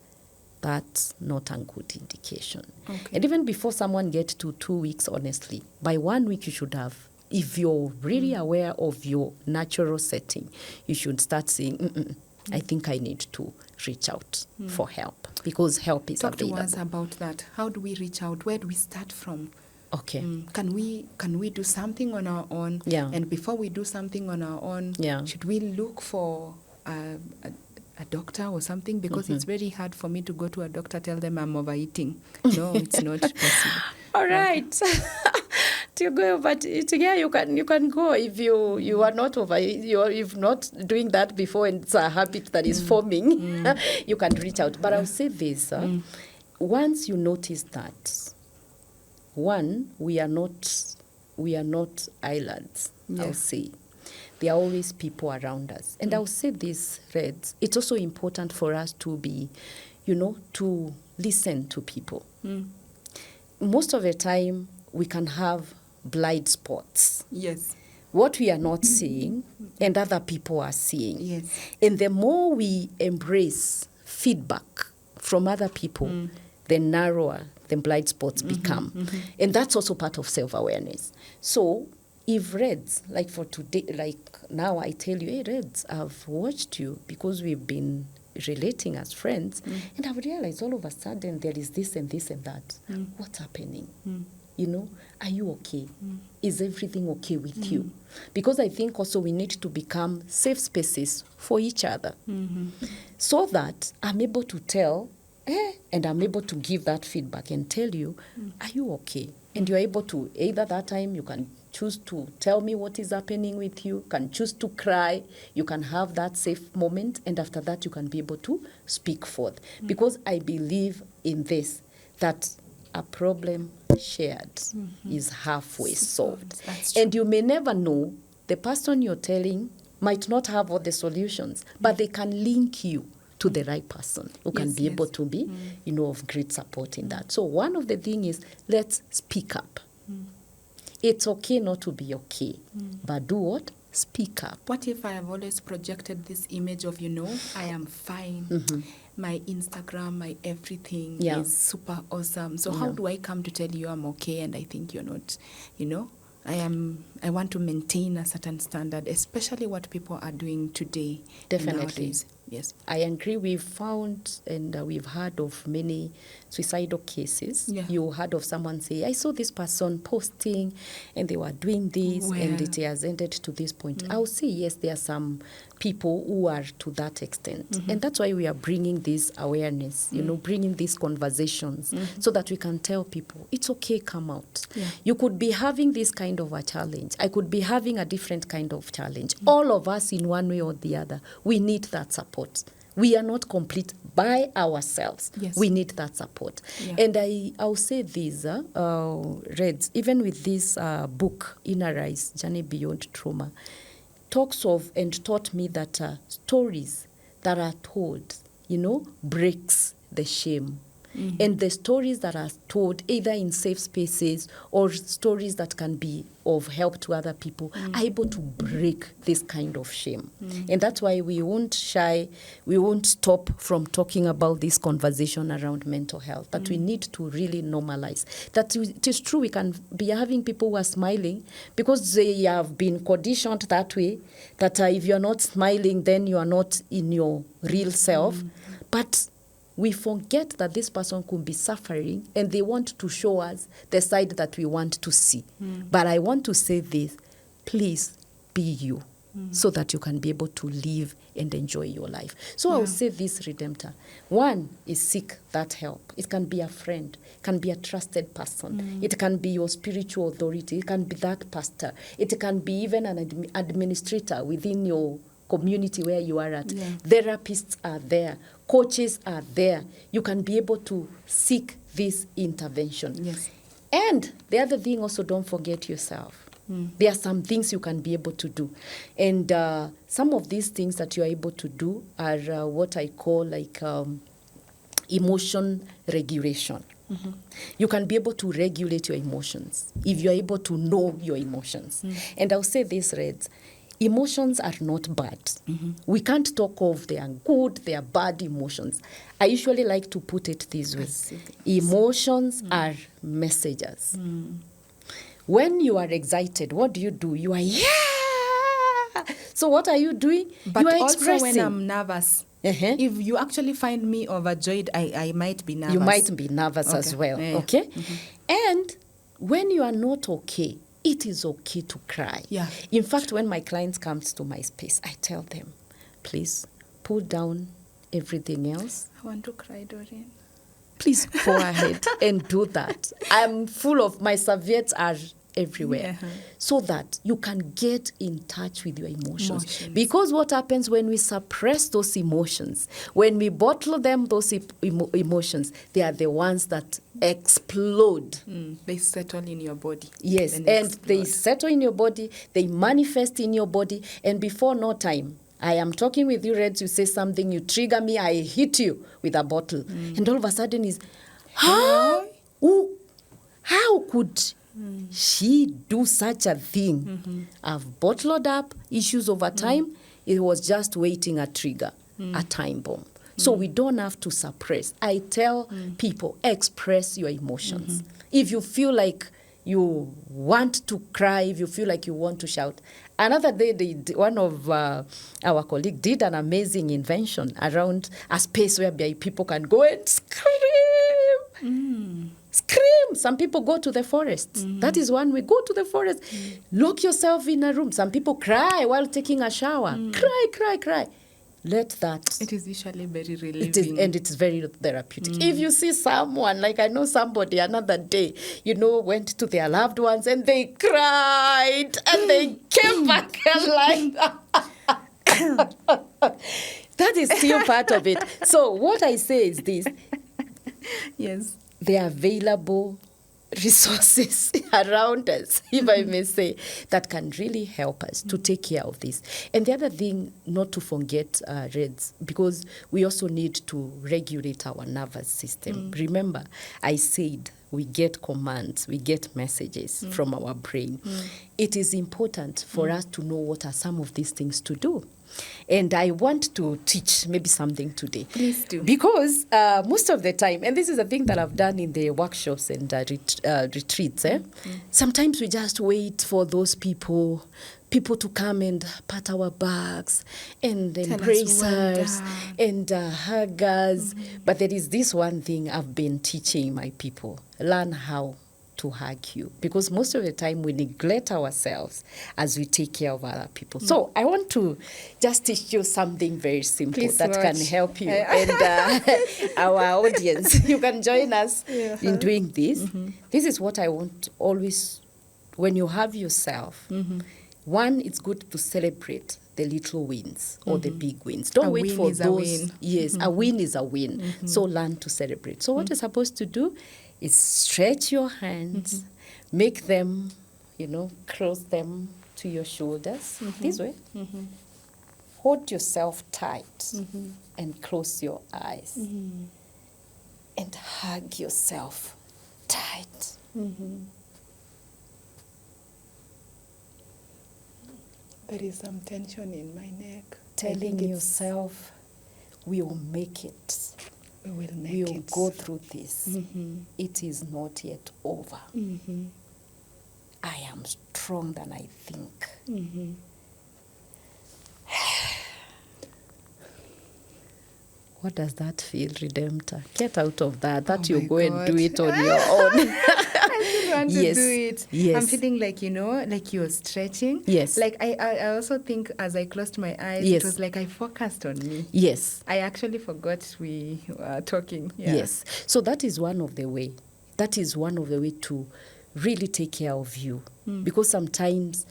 That's not a good indication. Okay. And even before someone gets to 2 weeks, honestly, by 1 week you should have, if you're really aware of your natural setting, you should start saying, I think I need to reach out for help, because help is available. Talk to us about that. How do we reach out? Where do we start from? Okay. Can we do something on our own? Yeah. And before we do something on our own, should we look for a doctor or something? Because it's very hard for me to go to a doctor, tell them I'm overeating. No, it's not possible. All right. To go, but you can go if you are not if not doing that before and it's a habit that is forming. You can reach out. But I'll say this: once you notice that, one, we are not islands. I'll say there are always people around us, and I'll say this, Reds. It's also important for us to be, to listen to people. Most of the time, we can have blind spots. Yes. What we are not seeing and other people are seeing. Yes. And the more we embrace feedback from other people, the narrower the blind spots become. And that's also part of self-awareness. So if Reds, like for today, like now I tell you, hey Reds, I've watched you because we've been relating as friends, and I've realized all of a sudden there is this and this and that. What's happening? Are you okay? Is everything okay with you? Because I think also we need to become safe spaces for each other, so that I'm able to tell, and I'm able to give that feedback and tell you, are you okay? And you're able to, either that time you can choose to tell me what is happening with you, can choose to cry, you can have that safe moment, and after that you can be able to speak forth. Because I believe in this, that a problem shared is halfway solved. And you may never know, the person you're telling might not have all the solutions, but they can link you to the right person who can be able to be, of great support in that. So one of the things is, let's speak up. It's okay not to be okay, but do what? Speak up. What if I have always projected this image of, I am fine. My Instagram, my everything is super awesome. So how do I come to tell you I'm okay and I think you're not, I want to maintain a certain standard, especially what people are doing today. Definitely. Nowadays. Yes. I agree. We've found and we've heard of many suicidal cases. Yeah. You heard of someone say, I saw this person posting and they were doing this and it has ended to this point. I'll say, yes, there are some people who are to that extent. And that's why we are bringing this awareness, bringing these conversations so that we can tell people, it's okay, come out. Yeah. You could be having this kind of a challenge. I could be having a different kind of challenge. All of us in one way or the other, we need that support. We are not complete by ourselves. Yes. We need that support. Yeah. And I'll say this, Reds, even with this book, Inner Rise, Journey Beyond Trauma, talks of and taught me that stories that are told, breaks the shame. And the stories that are told either in safe spaces or stories that can be of help to other people are able to break this kind of shame. And that's why we won't stop from talking about this conversation around mental health, that we need to really normalize. That it is true we can be having people who are smiling because they have been conditioned that way, that if you're not smiling, then you are not in your real self. But we forget that this person could be suffering and they want to show us the side that we want to see. But I want to say this, please be you so that you can be able to live and enjoy your life. So I'll say this, Redemptor. One is seek that help. It can be a friend, it can be a trusted person, it can be your spiritual authority, it can be that pastor, it can be even an administrator within your community where you are at. Therapists are there, coaches are there. You can be able to seek this intervention. Yes. And the other thing also, don't forget yourself. There are some things you can be able to do. And some of these things that you are able to do are what I call like emotion regulation. You can be able to regulate your emotions if you're able to know your emotions. And I'll say this, Reds. Emotions are not bad. We can't talk of they are good, they are bad emotions. I usually like to put it this way. Emotions are messages. When you are excited, what do? You are, yeah! So what are you doing? But you are also expressing. when I'm nervous, if you actually find me overjoyed, I might be nervous. You might be nervous as well, okay? And when you are not okay, it is okay to cry. Yeah. In fact, when my clients come to my space, I tell them, please pull down everything else. I want to cry, Doreen. Please go ahead and do that. I'm full of, my serviettes are everywhere. So that you can get in touch with your emotions. Because what happens when we suppress those emotions, when we bottle them, those emotions, they are the ones that explode. They settle in your body. Yes, and they settle in your body, they manifest in your body, and before no time, I am talking with you, Reds, you say something, you trigger me, I hit you with a bottle. And all of a sudden is, how could she do such a thing? I've bottled up issues over time. It was just waiting a trigger, a time bomb. So we don't have to suppress. I tell people, express your emotions. If you feel like you want to cry, if you feel like you want to shout. Another day, one of our colleagues did an amazing invention around a space where people can go and scream. Scream. Some people go to the forest. That is one way. Go to the forest. Lock yourself in a room. Some people cry while taking a shower. Cry. Let that. It is usually very relieving. And it's very therapeutic. If you see someone, like I know somebody another day, went to their loved ones and they cried and they came back alive. That is still part of it. So what I say is this. Yes. There are available resources around us, if I may say, that can really help us to take care of this. And the other thing, not to forget, Reds, because we also need to regulate our nervous system. Remember, I said we get commands, we get messages from our brain. It is important for us to know what are some of these things to do. And I want to teach maybe something today. Please do. Because most of the time, and this is a thing that I've done in the workshops and retreats, sometimes we just wait for those people to come and pat our backs and embrace us and hug us. But there is this one thing I've been teaching my people. Learn how to hug you, because most of the time we neglect ourselves as we take care of other people. So I want to just teach you something very simple can help you and our audience. You can join us in doing this. This is what I want always, when you have yourself. One, it's good to celebrate the little wins or the big wins. Don't wait for those. Yes, a win is a win. So learn to celebrate. So what you're supposed to do is stretch your hands, make them, cross them to your shoulders, this way. hold yourself tight and close your eyes and hug yourself tight. There is some tension in my neck. Telling yourself, we will make it. We will make We will it. go through this. It is not yet over. I am strong than I think. What does that feel, Redemptor? Get out of that. That you go and do it on your own. I still want to Yes, do it. yes. I'm feeling like, like you're stretching. Yes. Like I also think as I closed my eyes, Yes. it was like I focused on me. Yes. I actually forgot we were talking. Yeah. Yes. So that is one of the way. That is one of the way to really take care of you. Because sometimes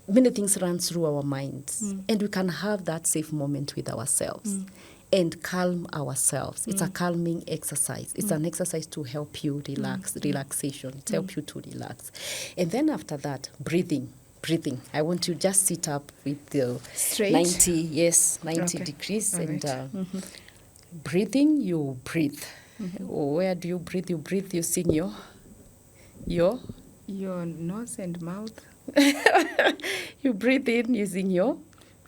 many things run through our minds. And we can have that safe moment with ourselves. And calm ourselves. It's a calming exercise. It's an exercise to help you relax, relaxation. It helps you to relax. And then after that, breathing. I want you to just sit up with the Straight? 90 Okay. degrees. All And right. breathing, you breathe. Where do you breathe? You breathe using your Your nose and mouth. you breathe in using your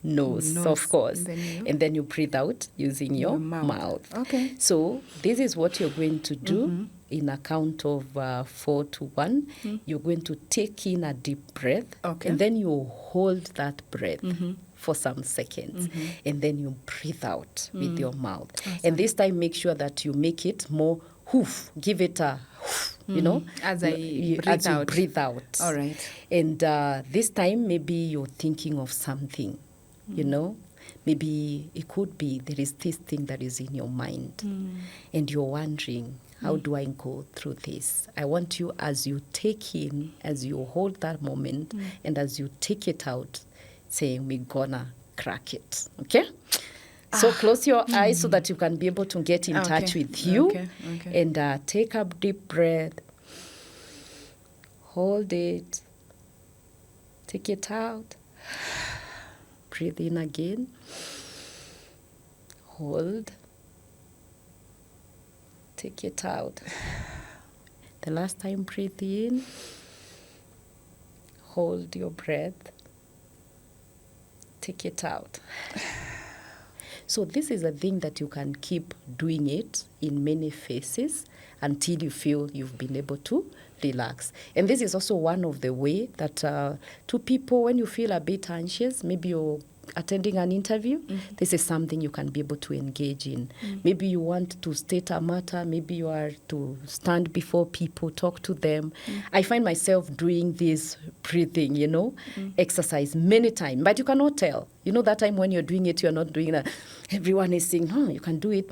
nose, of course. And then You breathe out using your mouth. Okay. So this is what you're going to do in a count of 4 to 1. You're going to take in a deep breath. Okay. And then you hold that breath for some seconds. And then you breathe out with your mouth. Awesome. And this time, make sure that you make it more hoof. Give it a hoof, As I breathe out. breathe out. All right. And this time, maybe you're thinking of something, Maybe it could be there is this thing that is in your mind. And you're wondering, how do I go through this? I want you, as you take in, as you hold that moment, and as you take it out, saying, we're gonna crack it, okay? So close your eyes so that you can be able to get in touch with you. Okay. And take a deep breath. Hold it. Take it out. Breathe in again. Hold. Take it out. The last time, breathe in. Hold your breath. Take it out. So this is a thing that you can keep doing it in many phases until you feel you've been able to relax. And this is also one of the way that to people, when you feel a bit anxious, maybe you're attending an interview, this is something you can be able to engage in. Maybe you want to state a matter, maybe you are to stand before people, talk to them. I find myself doing this breathing, exercise many times, but you cannot tell. That time when you're doing it, you're not doing that. Everyone is saying, you can do it.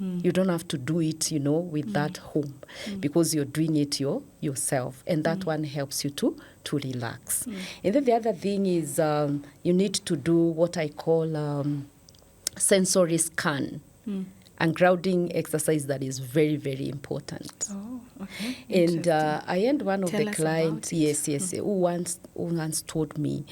You don't have to do it, with that home, because you're doing it yourself. And that one helps you to relax. And then the other thing is you need to do what I call sensory scan. And grounding exercise that is very, very important. Oh, okay. And I had one of Tell the us clients, about it. who once told me,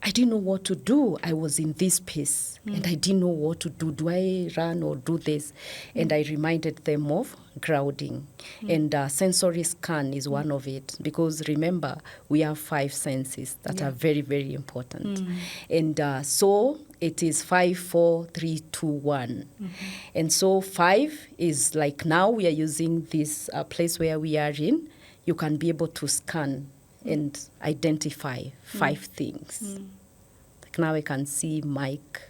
I didn't know what to do. I was in this space and I didn't know what to do. Do I run or do this? And I reminded them of grounding. And sensory scan is one of it, because remember, we have 5 senses that are very, very important. And so it is 5, 4, 3, 2, 1. And so 5 is like, now we are using this place where we are in. You can be able to scan and identify 5 things. Like now I can see mic,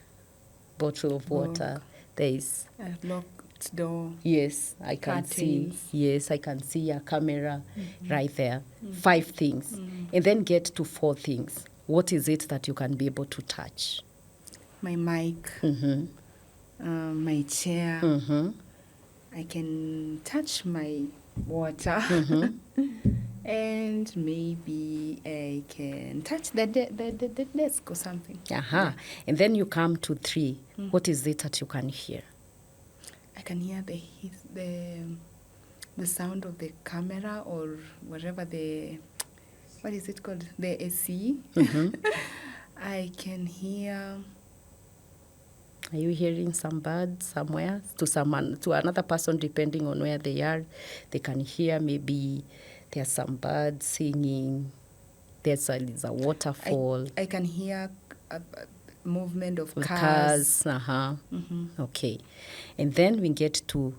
bottle of water. There is A locked door. yes, I can see. Curtains. Yes, I can see a camera right there. 5 things, and then get to 4 things. What is it that you can be able to touch? My mic. My chair. I can touch my water. And maybe I can touch the desk or something. And then you come to 3. What is it that you can hear? I can hear the sound of the camera or whatever what is it called? The AC. I can hear. Are you hearing some birds somewhere? To another person, depending on where they are, they can hear maybe there's some birds singing. There's a waterfall. I can hear a movement of With cars. Okay. And then we get to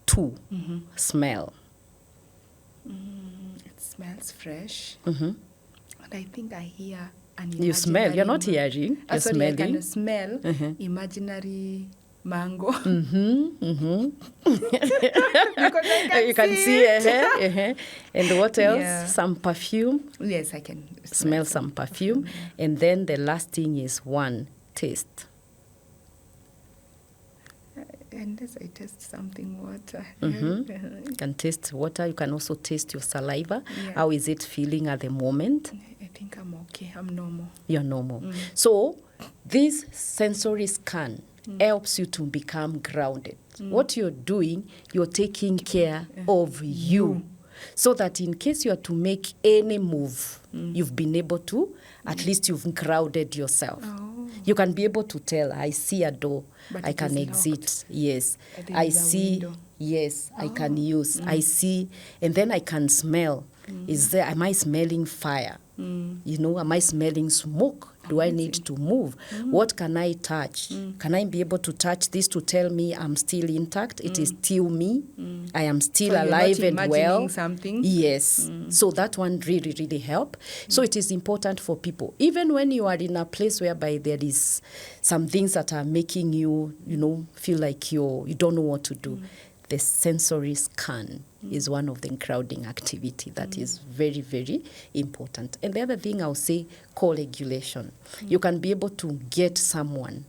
2, smell. It smells fresh. Mhm. And I think I hear an You smell. You're not hearing. You're sorry, smelling. I can smell imaginary mango. Mm-hmm. Because I You can see it. And what else? Yeah. Some perfume. Yes, I can Smell some perfume. And then the last thing is 1, taste. Unless I taste something water. You can taste water. You can also taste your saliva. Yeah. How is it feeling at the moment? I think I'm okay. I'm normal. You're normal. So this sensory scan helps you to become grounded. What you're doing, you're taking care of you. So that in case you are to make any move, you've been able to, at least you've grounded yourself. Oh. You can be able to tell, I see a door, But I it can is exit. locked. Yes. There I is a see, window. yes, I can use. I see, and then I can smell. Am I smelling fire? You know, am I smelling smoke? Do I need to move? What can I touch? Can I be able to touch this to tell me I'm still intact? It is still me. I am still So you're alive not and well. imagining something? Yes. So that one really, really help. So it is important for people. Even when you are in a place whereby there is some things that are making you, feel like you don't know what to do. The sensory scan is one of the grounding activity that is very, very important. And the other thing I'll say, co-regulation. You can be able to get someone.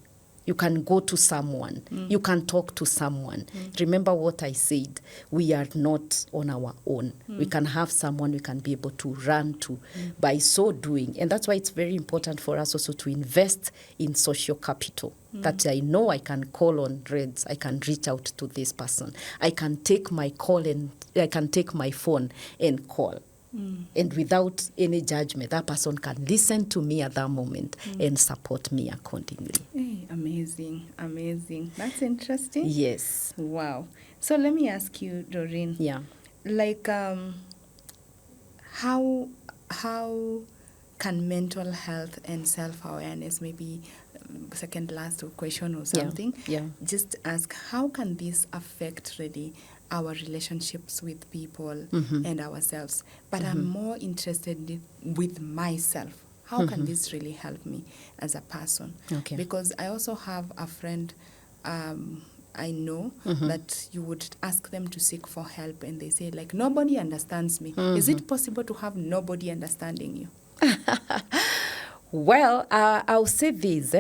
You can go to someone. You can talk to someone. Remember what I said. We are not on our own. We can have someone we can be able to run to by so doing. And that's why it's very important for us also to invest in social capital. That I know I can call on Reds. I can reach out to this person. I can take my call and I can take my phone and call. And without any judgment, that person can listen to me at that moment and support me accordingly. Hey, amazing, amazing. That's interesting. Yes. Wow. So let me ask you, Doreen. Yeah. Like, how can mental health and self-awareness, maybe second last question or something, just ask, how can this affect really our relationships with people and ourselves? But I'm more interested with myself. How can this really help me as a person? Okay. Because I also have a friend I know that you would ask them to seek for help and they say, like, nobody understands me. Is it possible to have nobody understanding you? Well, I'll say this,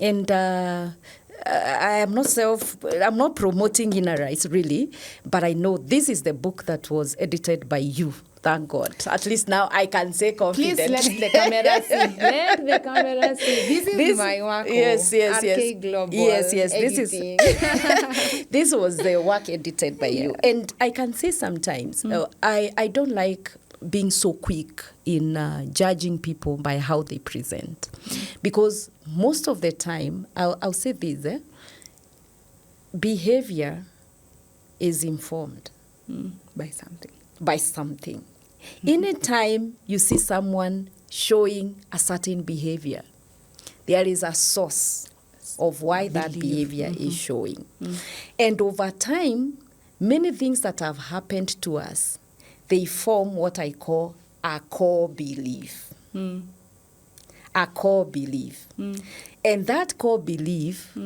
and I'm not promoting inner rights really, but I know this is the book that was edited by you. Thank God. At least now I can say confidently. Please let the camera see. Let the camera see. This is my work. Yes. RK Global. Yes. Editing. This was the work edited by you. And I can say sometimes, I don't like being so quick in judging people by how they present. Because most of the time, I'll say this, behavior is informed by something. Anytime you see someone showing a certain behavior, there is a source of why that behavior is showing. And over time, many things that have happened to us, they form what I call a core belief. A core belief. And that core belief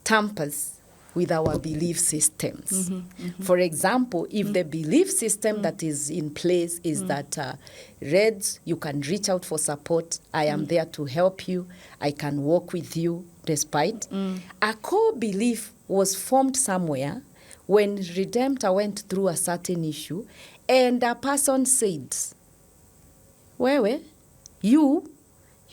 tampers with our belief systems. For example, if the belief system that is in place is that Reds, you can reach out for support, I am there to help you, I can walk with you despite. A core belief was formed somewhere when Redemptor went through a certain issue and a person said, Wewe, you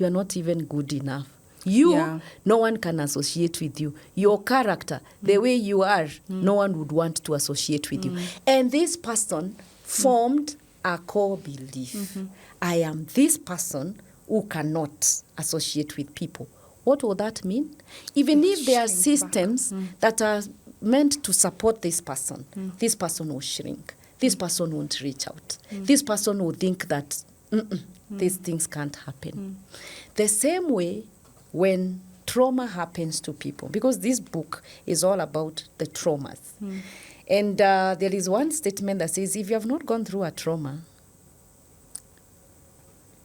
are not even good enough. No one can associate with you. Your character, the way you are, no one would want to associate with you. And this person formed a core belief. I am this person who cannot associate with people. What will that mean? Even if there are systems that are meant to support this person will shrink. This person won't reach out. This person will think that these things can't happen. The same way when trauma happens to people, because this book is all about the traumas. And there is one statement that says, if you have not gone through a trauma,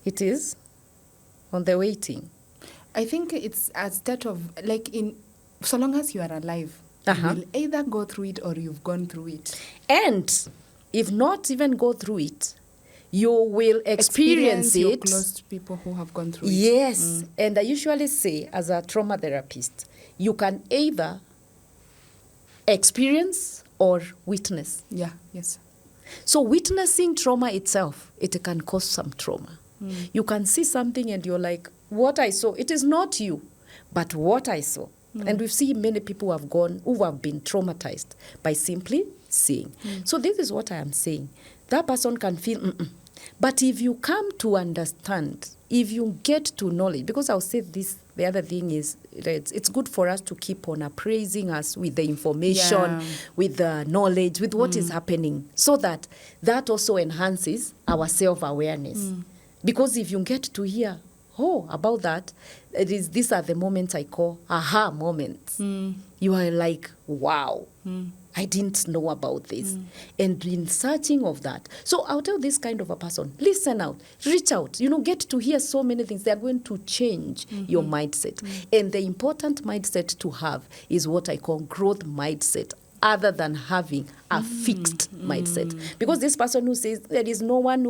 it is on the waiting. I think it's a state of, like, so long as you are alive, you will either go through it or you've gone through it. And if not even go through it, you will experience your it. Close to people who have gone through it. Yes. And I usually say, as a trauma therapist, you can either experience or witness. Yeah, yes. So witnessing trauma itself, it can cause some trauma. You can see something and you're like, what I saw, it is not you, but what I saw. And we've seen many people who have been traumatized by simply seeing. So this is what I am saying. That person can feel, but if you come to understand, if you get to knowledge, because I'll say this, the other thing is, it's good for us to keep on appraising us with the information, with the knowledge, with what is happening, so that also enhances our self-awareness. Because if you get to hear, about that, these are the moments I call aha moments. You are like, wow, I didn't know about this. And in searching of that, so I'll tell this kind of a person, listen out, reach out, get to hear so many things. They're going to change your mindset. And the important mindset to have is what I call growth mindset, other than having a fixed mindset. Because this person who says there is no one,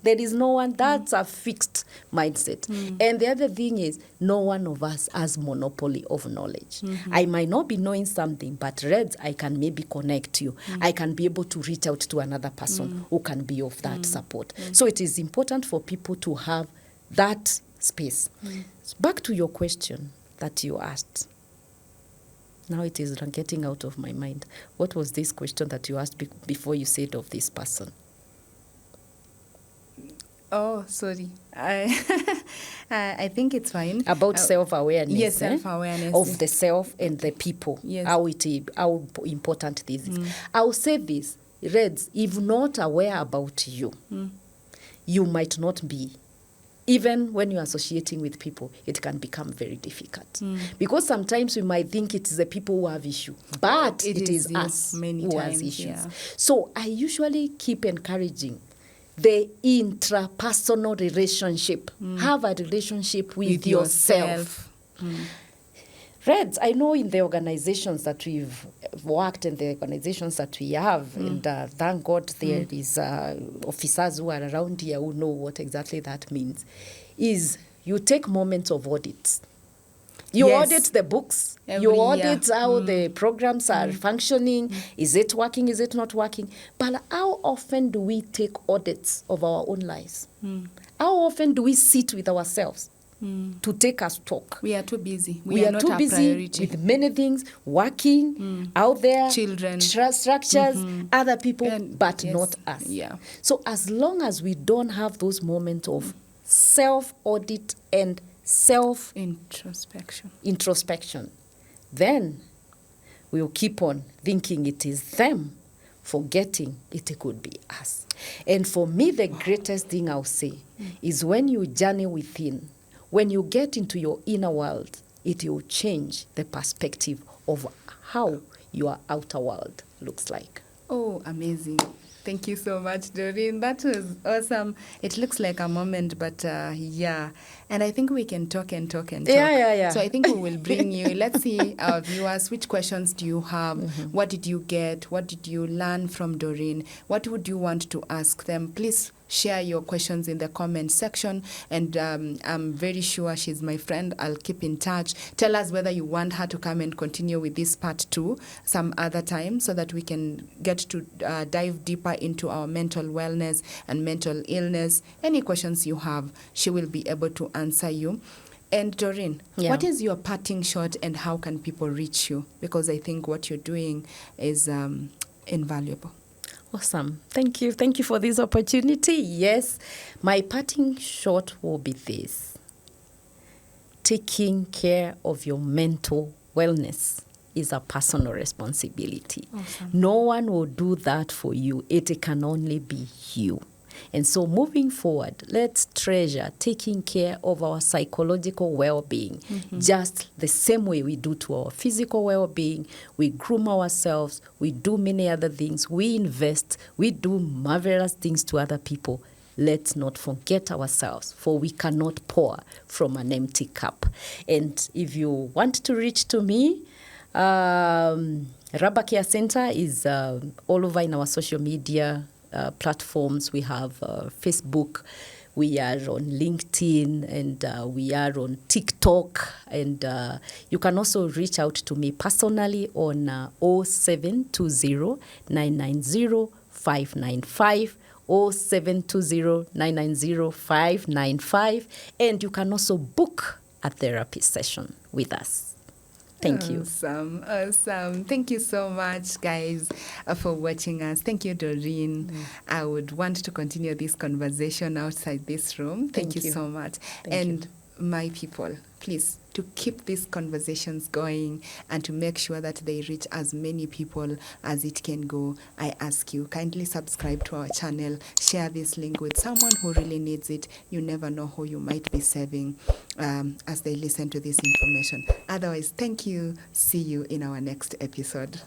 that's a fixed mindset. And the other thing is, no one of us has monopoly of knowledge. I might not be knowing something, but I can maybe connect you. I can be able to reach out to another person who can be of that support. So it is important for people to have that space. Back to your question that you asked. Now it is getting out of my mind. What was this question that you asked before you said of this person? Oh, sorry. I think it's fine. About self-awareness. Yes, self-awareness. Of the self and the people. Yes. How important this is. I'll say this, Reds, if not aware about you, you might not be. Even when you're associating with people, it can become very difficult. Because sometimes we might think it's the people who have issues, but it is us who has issues. Yeah. So I usually keep encouraging the intrapersonal relationship. Have a relationship with yourself. Reds, I know in the organizations that we've worked and the organizations that we have, and thank God there is officers who are around here who know what exactly that means, is you take moments of audits. You audit the books. You audit how the programs are functioning. Is it working? Is it not working? But how often do we take audits of our own lives? How often do we sit with ourselves to take a stock? We are too busy. We are not too busy with many things, working out there, children, structures, other people, but yes, not us. Yeah. So as long as we don't have those moments of self-audit and self-introspection, then we'll keep on thinking it is them, forgetting it could be us. And for me, the greatest thing I'll say is when you journey within, when you get into your inner world, it will change the perspective of how your outer world looks like. Oh, amazing. Thank you so much, Doreen. That was awesome. It looks like a moment, but yeah. And I think we can talk and talk and talk. Yeah. So I think we will bring you. Let's see, our viewers, which questions do you have? What did you get? What did you learn from Doreen? What would you want to ask them? Please share your questions in the comment section, and I'm very sure she's my friend. I'll keep in touch. Tell us whether you want her to come and continue with this part 2 some other time, so that we can get to dive deeper into our mental wellness and mental illness. Any questions you have, she will be able to answer you. And Doreen, what is your parting shot, and how can people reach you? Because I think what you're doing is invaluable. Awesome. Thank you. Thank you for this opportunity. Yes, my parting shot will be this. Taking care of your mental wellness is a personal responsibility. Awesome. No one will do that for you. It can only be you. And so moving forward, let's treasure taking care of our psychological well-being, just the same way we do to our physical well-being. We groom ourselves, we do many other things, we invest, we do marvelous things to other people. Let's not forget ourselves, for we cannot pour from an empty cup. And if you want to reach to me, Rubber Care Center is all over in our social media platforms. We have Facebook, we are on LinkedIn, and we are on TikTok. And you can also reach out to me personally on 0720 990 595. 0720-990-595, and you can also book a therapy session with us. Thank you. Awesome. Thank you so much, guys, for watching us. Thank you, Doreen. I would want to continue this conversation outside this room. Thank you so much. And my people, please, to keep these conversations going and to make sure that they reach as many people as it can go, I ask you, kindly subscribe to our channel, share this link with someone who really needs it. You never know who you might be serving as they listen to this information. Otherwise, thank you. See you in our next episode.